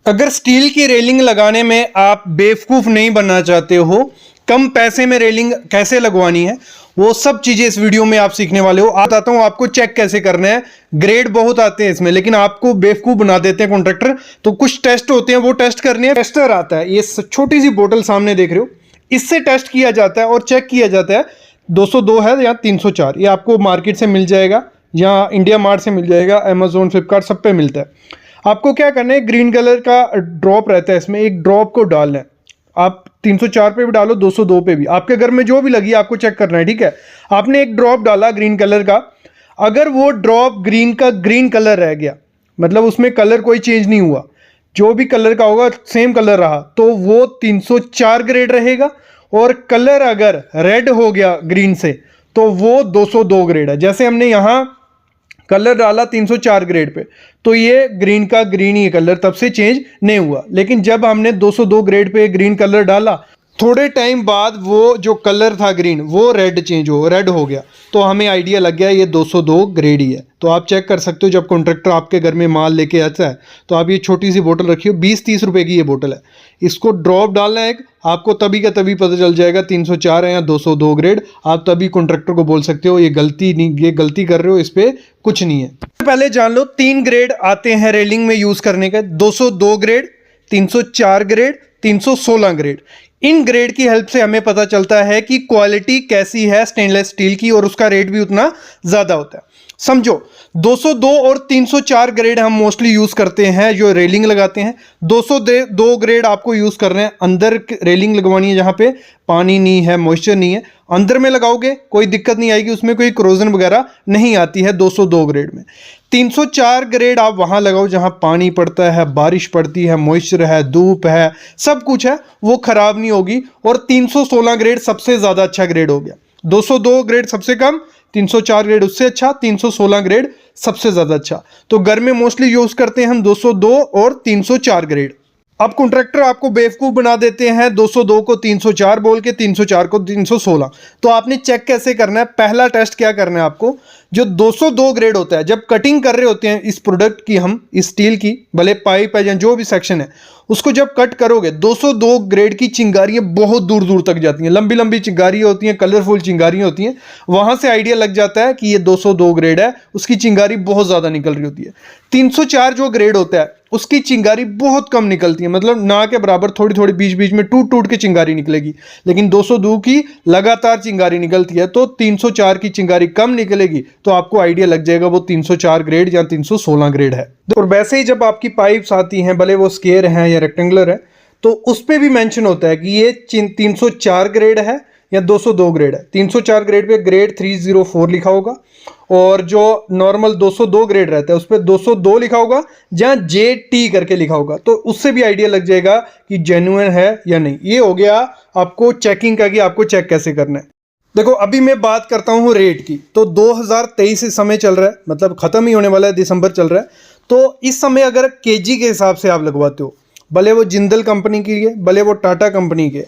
अगर स्टील की रेलिंग लगाने में आप बेवकूफ़ नहीं बनना चाहते हो, कम पैसे में रेलिंग कैसे लगवानी है, वो सब चीज़ें इस वीडियो में आप सीखने वाले हो। आप बताता हूँ आपको चेक कैसे करना है। ग्रेड बहुत आते हैं इसमें, लेकिन आपको बेवकूफ़ बना देते हैं कॉन्ट्रैक्टर। तो कुछ टेस्ट होते हैं, वो टेस्ट करने हैं। टेस्टर आता है, ये छोटी सी बोतल सामने देख रहे हो, इससे टेस्ट किया जाता है और चेक किया जाता है 202 है या 304। ये आपको मार्केट से मिल जाएगा या इंडिया मार्ट से मिल जाएगा, अमेजोन, फ्लिपकार्ट, सब पे मिलता है। आपको क्या करना है, ग्रीन कलर का ड्रॉप रहता है इसमें, एक ड्रॉप को डालना है। आप 304 पे भी डालो, 202 पे भी, आपके घर में जो भी लगी आपको चेक करना है। ठीक है, आपने एक ड्रॉप डाला ग्रीन कलर का, अगर वो ड्रॉप ग्रीन का ग्रीन कलर रह गया, मतलब उसमें कलर कोई चेंज नहीं हुआ, जो भी कलर का होगा सेम कलर रहा, तो वो 304 ग्रेड रहेगा। और कलर अगर रेड हो गया ग्रीन से, तो वो 202 ग्रेड है। जैसे हमने यहाँ कलर डाला 304 ग्रेड पे, तो ये ग्रीन का ग्रीन ही कलर तब से चेंज नहीं हुआ। लेकिन जब हमने 202 ग्रेड पे ग्रीन कलर डाला, थोड़े टाइम बाद वो जो कलर था ग्रीन, वो रेड हो गया, तो हमें आइडिया लग गया ये 202 ग्रेड ही है। तो आप चेक कर सकते हो, जब कॉन्ट्रैक्टर आपके घर में माल लेके आता है, तो आप ये छोटी सी बोतल रखिए, 20-30 रुपए की ये बोतल है, इसको ड्रॉप डालना है, आपको तभी का तभी पता चल जाएगा 304 है या 202 ग्रेड। आप तभी कॉन्ट्रैक्टर को बोल सकते हो ये गलती नहीं, ये गलती कर रहे हो, इस पे कुछ नहीं है। पहले जान लो 3 ग्रेड आते हैं रेलिंग में यूज करने के, 202 grade, 304 grade, 316 grade. In grade की हेल्प से हमें पता चलता है कि क्वालिटी कैसी है स्टेनलेस स्टील की, और उसका रेट भी उतना ज्यादा होता है। समझो 202 और 304 ग्रेड हम मोस्टली यूज करते हैं जो रेलिंग लगाते हैं। 202 ग्रेड आपको यूज करना है, अंदर रेलिंग लगवानी है जहां पे पानी नहीं है, मॉइस्चर नहीं है, अंदर में लगाओगे कोई दिक्कत नहीं आएगी, उसमें कोई क्रोजन वगैरह नहीं आती है 202 ग्रेड में। 304 ग्रेड आप वहां लगाओ जहां पानी पड़ता है, बारिश पड़ती है, मॉइस्चर है, धूप है, सब कुछ है, वो खराब नहीं होगी। और 316 ग्रेड सबसे ज्यादा अच्छा ग्रेड हो गया। 202 ग्रेड सबसे कम, 304 ग्रेड उससे अच्छा, 316 ग्रेड सबसे ज्यादा अच्छा। तो घर में मोस्टली यूज करते हैं हम 202 और 304 ग्रेड। अब कॉन्ट्रैक्टर आपको बेवकूफ बना देते हैं 202 को 304 बोल के, 304 को 316। तो आपने चेक कैसे करना है? पहला टेस्ट क्या करना है आपको, जो 202 ग्रेड होता है, जब कटिंग कर रहे होते हैं इस प्रोडक्ट की, हम इस स्टील की, भले पाइप है या जो भी सेक्शन है, उसको जब कट करोगे 202 ग्रेड की चिंगारियां बहुत दूर दूर तक जाती हैं, लंबी लंबी चिंगारियां होती हैं, कलरफुल चिंगारियां होती हैं। वहां से आइडिया लग जाता है कि ये 202 ग्रेड है, उसकी चिंगारी बहुत ज्यादा निकल रही होती है। 304 जो ग्रेड होता है उसकी चिंगारी बहुत कम निकलती है, मतलब ना के बराबर, थोड़ी थोड़ी बीच बीच में टूट टूट के चिंगारी निकलेगी। लेकिन 202 की लगातार चिंगारी निकलती है, तो 304 की चिंगारी कम निकलेगी, तो आपको आइडिया लग जाएगा वो 304 ग्रेड या 316 ग्रेड है। और वैसे ही जब आपकी पाइप्स आती हैं, भले वो स्क्वायर हैं या रेक्टेंगुलर है, तो उस पर भी मेंशन होता है कि ये 304 ग्रेड है या 202 ग्रेड है। 304 ग्रेड पे ग्रेड 304 लिखा होगा, और जो नॉर्मल 202 ग्रेड रहता है उस पर 202 लिखा होगा, जहां JT करके लिखा होगा, तो उससे भी आइडिया लग जाएगा कि जेन्युइन है या नहीं। ये हो गया आपको चेकिंग का, कि आपको चेक कैसे करना है। देखो अभी मैं बात करता हूं रेट की, तो 2023 से समय चल रहा है, मतलब खत्म ही होने वाला है, दिसंबर चल रहा है। तो इस समय अगर केजी के हिसाब से आप लगवाते हो, भले वो जिंदल कंपनी की है, भले वो टाटा कंपनी के,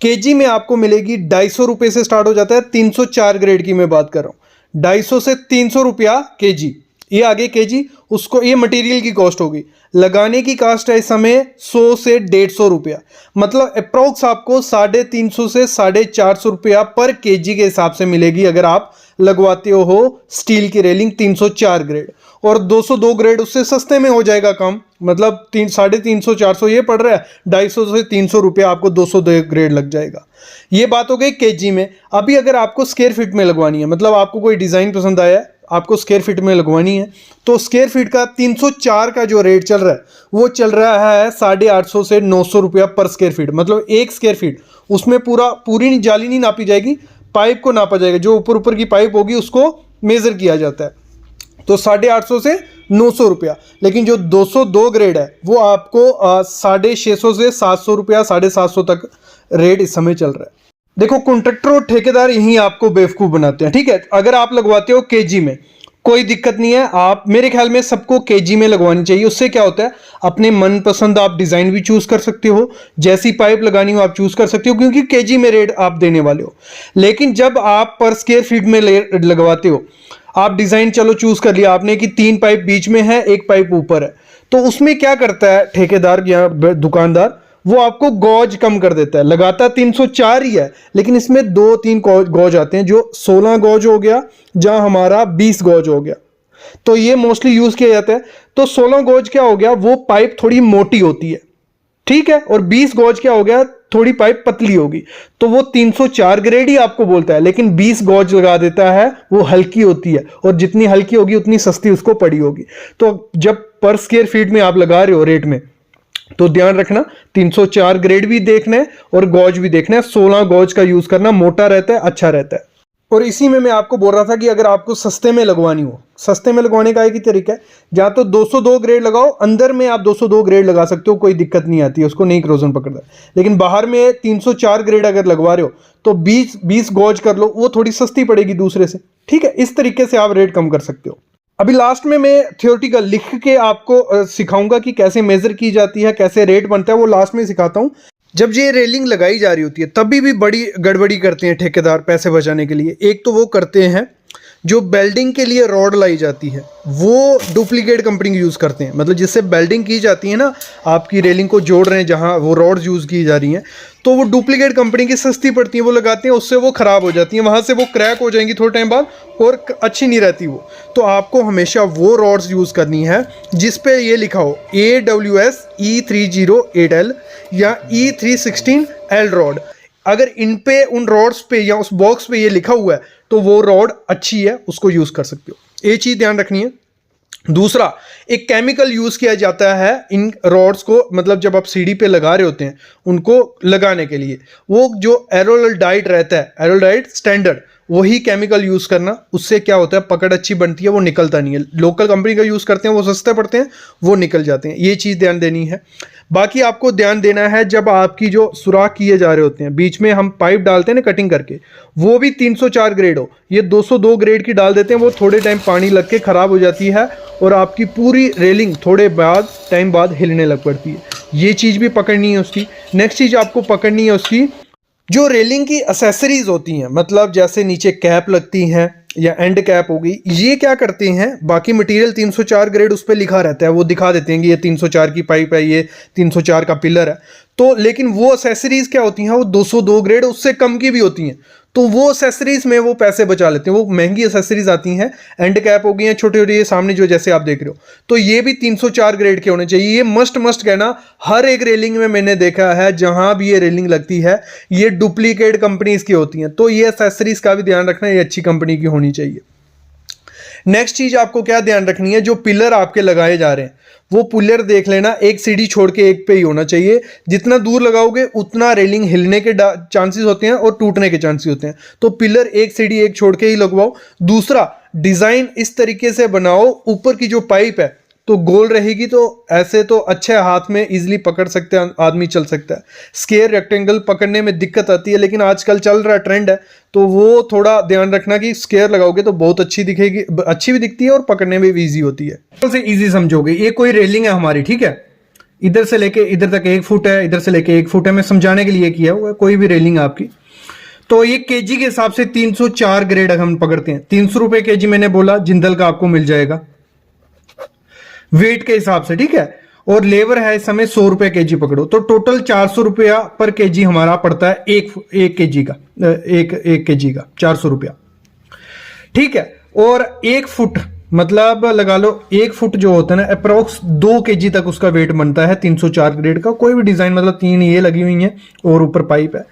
केजी में आपको मिलेगी 250 रुपये से स्टार्ट हो जाता है। 304 ग्रेड की मैं बात कर रहा हूँ, 250 से 300 रुपया केजी। ये आगे केजी, उसको ये मटेरियल की कॉस्ट होगी। लगाने की कॉस्ट है इस समय 100 से 150 रुपया, मतलब अप्रोक्स आपको 350 से 450 रुपया पर केजी के हिसाब से मिलेगी अगर आप लगवाते हो स्टील की रेलिंग 304 ग्रेड। और 202 ग्रेड उससे सस्ते में हो जाएगा कम, मतलब 350 400 ये पड़ रहा है, 250 से 300 रुपया आपको 202 ग्रेड लग जाएगा। ये बात हो गई केजी में। अभी अगर आपको स्क्वायर फीट में लगवानी है, मतलब आपको कोई डिज़ाइन पसंद आया है, आपको स्क्वायर फीट में लगवानी है, तो स्क्वायर फीट का 304 का जो रेट चल रहा है वो चल रहा है 850 से 900 रुपया पर स्क्वायर फीट। मतलब एक स्क्वायर फीट, उसमें पूरी जाली नहीं नापी जाएगी, पाइप को नापा जाएगा, जो ऊपर की पाइप होगी उसको मेज़र किया जाता है, तो 850 से 900 रुपया। लेकिन जो 202 ग्रेड है वो आपको 650 से 700 रुपया, 750 तक रेट इस समय चल रहा है। देखो कॉन्ट्रैक्टर और ठेकेदार यही आपको बेवकूफ़ बनाते हैं। ठीक है, अगर आप लगवाते हो केजी में कोई दिक्कत नहीं है, आप, मेरे ख्याल में सबको केजी में लगवानी चाहिए। उससे क्या होता है, अपने मनपसंद आप डिज़ाइन भी चूज़ कर सकते हो, जैसी पाइप लगानी हो आप चूज़ कर सकते हो, क्योंकि केजी में रेट आप देने वाले हो। लेकिन जब आप पर स्क्वायर फीट में लगवाते हो, आप डिज़ाइन चलो चूज़ कर लिया आपने कि 3 पाइप बीच में है, 1 पाइप ऊपर है, तो उसमें क्या करता है ठेकेदार या दुकानदार, वो आपको गॉज कम कर देता है। लगातार 304 ही है, लेकिन इसमें 2-3 गॉज आते हैं, जो 16 गॉज हो गया, जहां हमारा 20 गॉज हो गया। तो ये मोस्टली यूज किया जाता है। तो 16 गॉज क्या हो गया, वो पाइप थोड़ी मोटी होती है, ठीक है, और 20 गॉज क्या हो गया, थोड़ी पाइप पतली होगी। तो वो 304 ग्रेड ही आपको बोलता है, लेकिन 20 गॉज लगा देता है, वो हल्की होती है, और जितनी हल्की होगी उतनी सस्ती उसको पड़ी होगी। तो जब पर स्क्वायर फीट में आप लगा रहे हो रेट में, तो ध्यान रखना 304 ग्रेड भी देखना है और गॉज भी देखना है। 16 गॉज का यूज करना, मोटा रहता है, अच्छा रहता है। और इसी में मैं आपको बोल रहा था कि अगर आपको सस्ते में लगवानी हो, सस्ते में लगवाने का एक ही तरीका है, जहां तो 202 ग्रेड लगाओ, अंदर में आप 202 ग्रेड लगा सकते हो, कोई दिक्कत नहीं आती है, उसको नहीं क्रोजन पकड़ता। लेकिन बाहर में 304 ग्रेड अगर लगवा रहे हो तो 20 गॉज कर लो, वो थोड़ी सस्ती पड़ेगी दूसरे से, ठीक है। इस तरीके से आप रेट कम कर सकते हो। अभी लास्ट में मैं थियोरेटिकल लिख के आपको सिखाऊंगा कि कैसे मेजर की जाती है, कैसे रेट बनता है, वो लास्ट में सिखाता हूं। जब ये रेलिंग लगाई जा रही होती है तभी भी बड़ी गड़बड़ी करते हैं ठेकेदार पैसे बचाने के लिए। एक तो वो करते हैं, जो बेल्डिंग के लिए रॉड लाई जाती है वो डुप्लीकेट कंपनी यूज़ करते हैं, मतलब जिससे बेल्डिंग की जाती है ना, आपकी रेलिंग को जोड़ रहे हैं जहाँ वो रॉड्स यूज़ की जा रही हैं, तो वो डुप्लीकेट कंपनी की सस्ती पड़ती है, वो लगाते हैं, उससे वो ख़राब हो जाती हैं, वहाँ से वो क्रैक हो जाएंगी थोड़े टाइम बाद और अच्छी नहीं रहती वो। तो आपको हमेशा वो रॉड्स यूज़ करनी है जिस पे ये लिखा हो AWS E308L या E316L रॉड। अगर इन पे, उन रॉड्स पे या उस बॉक्स पे ये लिखा हुआ है तो वो रॉड अच्छी है, उसको यूज कर सकते हो। ये चीज ध्यान रखनी है। दूसरा, एक केमिकल यूज किया जाता है इन रॉड्स को, मतलब जब आप सीढ़ी पे लगा रहे होते हैं उनको लगाने के लिए, वो जो एरोल्डाइड रहता है, एरोल्डाइड स्टैंडर्ड, वही केमिकल यूज करना। उससे क्या होता है, पकड़ अच्छी बनती है, वो निकलता नहीं है। लोकल कंपनी का यूज करते हैं, वो सस्ते पड़ते हैं, वो निकल जाते हैं। ये चीज ध्यान देनी है। बाकी आपको ध्यान देना है, जब आपकी जो सुराख किए जा रहे होते हैं, बीच में हम पाइप डालते हैं ना कटिंग करके, वो भी 304 ग्रेड हो। ये 202 ग्रेड की डाल देते हैं, वो थोड़े टाइम पानी लग के खराब हो जाती है और आपकी पूरी रेलिंग थोड़े टाइम बाद हिलने लग पड़ती है। ये चीज़ भी पकड़नी है उसकी। नेक्स्ट चीज़ आपको पकड़नी है उसकी, जो रेलिंग की एसेसरीज होती हैं, मतलब जैसे नीचे कैप लगती हैं या एंड कैप होगी, ये क्या करते हैं, बाकी मटेरियल 304 ग्रेड उस पर लिखा रहता है, वो दिखा देते हैं कि ये 304 की पाइप है, ये 304 का पिलर है। तो लेकिन वो एसेसरीज क्या होती हैं, वो 202 ग्रेड उससे कम की भी होती हैं। तो वो एसेसरीज में वो पैसे बचा लेते हैं, वो महंगी एसेसरीज आती हैं, एंड कैप हो गई हैं छोटे छोटे, ये सामने जो जैसे आप देख रहे हो, तो ये भी 304 ग्रेड के होने चाहिए। ये मस्ट कहना, हर एक रेलिंग में मैंने देखा है जहां भी ये रेलिंग लगती है, ये डुप्लीकेट कंपनीज की होती हैं। तो ये एसेसरीज का भी ध्यान रखना, ये अच्छी कंपनी की होनी चाहिए। नेक्स्ट चीज आपको क्या ध्यान रखनी है, जो पिलर आपके लगाए जा रहे हैं, वो पिलर देख लेना, एक सीढ़ी छोड़ के एक पे ही होना चाहिए। जितना दूर लगाओगे उतना रेलिंग हिलने के चांसेस होते हैं और टूटने के चांसेस होते हैं। तो पिलर एक सीढ़ी एक छोड़ के ही लगवाओ। दूसरा, डिजाइन इस तरीके से बनाओ, ऊपर की जो पाइप है तो गोल रहेगी, तो ऐसे तो अच्छे हाथ में इजीली पकड़ सकते हैं, आदमी चल सकता है। स्क्वायर रेक्टेंगल पकड़ने में दिक्कत आती है, लेकिन आजकल चल रहा ट्रेंड है, तो वो थोड़ा ध्यान रखना कि स्क्वायर लगाओगे तो बहुत अच्छी दिखेगी, अच्छी भी दिखती है और पकड़ने में भी ईजी होती है। सबसे ईजी समझोगे, ये कोई रेलिंग है हमारी, ठीक है, इधर से लेके इधर तक 1 फुट है, इधर से लेके 1 फुट है, मैं समझाने के लिए किया हुआ है, कोई भी रेलिंग है आपकी। तो ये केजी के हिसाब से 304 ग्रेड हम पकड़ते हैं। 300 रुपए केजी मैंने बोला, जिंदल का आपको मिल जाएगा वेट के हिसाब से, ठीक है। और लेबर है इस समय 100 रुपए केजी पकड़ो, तो टोटल 400 रुपया पर केजी हमारा पड़ता है, एक केजी का, एक केजी का 400 रुपया, ठीक है। और 1 फुट मतलब लगा लो, 1 फुट जो होता है ना, अप्रोक्स 2 केजी तक उसका वेट बनता है 304 ग्रेड का। कोई भी डिजाइन, मतलब 3 ये लगी हुई है और ऊपर पाइप है,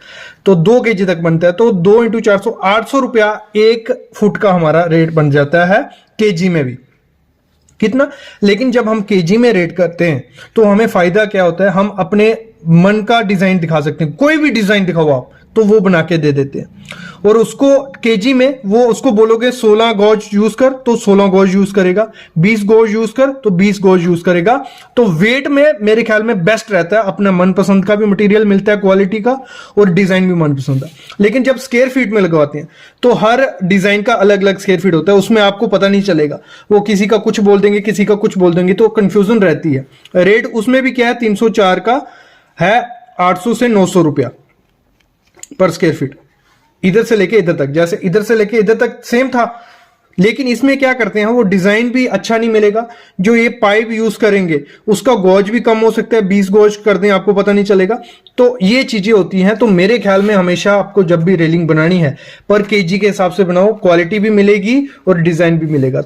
तो 2 केजी तक बनता है। तो 2 × 400, 800 रुपया 1 फुट का हमारा रेट बन जाता है, केजी में भी कितना। लेकिन जब हम केजी में रेट करते हैं तो हमें फायदा क्या होता है, हम अपने मन का डिजाइन दिखा सकते हैं, कोई भी डिजाइन दिखाओ आप, तो वो बना के दे देते हैं। और उसको केजी में, वो उसको बोलोगे 16 गॉज यूज कर तो 16 गॉज यूज करेगा, 20 गॉज यूज कर तो 20 गॉज यूज करेगा। तो वेट में मेरे ख्याल में बेस्ट रहता है, अपना मनपसंद का भी मटेरियल मिलता है, क्वालिटी का, और डिजाइन भी मनपसंद है। लेकिन जब स्क्वायर फीट में लगवाते हैं तो हर डिजाइन का अलग अलग स्क्वायर फीट होता है, उसमें आपको पता नहीं चलेगा, वो किसी का कुछ बोल देंगे, किसी का कुछ बोल देंगे, तो कंफ्यूजन रहती है। रेट उसमें भी क्या है, 304 का है 800 से 900 रुपया पर स्क्वायर फीट, इधर से लेके इधर तक। जैसे इधर से लेके इधर तक सेम था, लेकिन इसमें क्या करते हैं, वो डिजाइन भी अच्छा नहीं मिलेगा। जो ये पाइप यूज करेंगे उसका गॉज भी कम हो सकता है, 20 गॉज कर दें आपको पता नहीं चलेगा। तो ये चीजें होती हैं। तो मेरे ख्याल में हमेशा आपको जब भी रेलिंग बनानी है पर केजी के हिसाब से बनाओ, क्वालिटी भी मिलेगी और डिजाइन भी मिलेगा।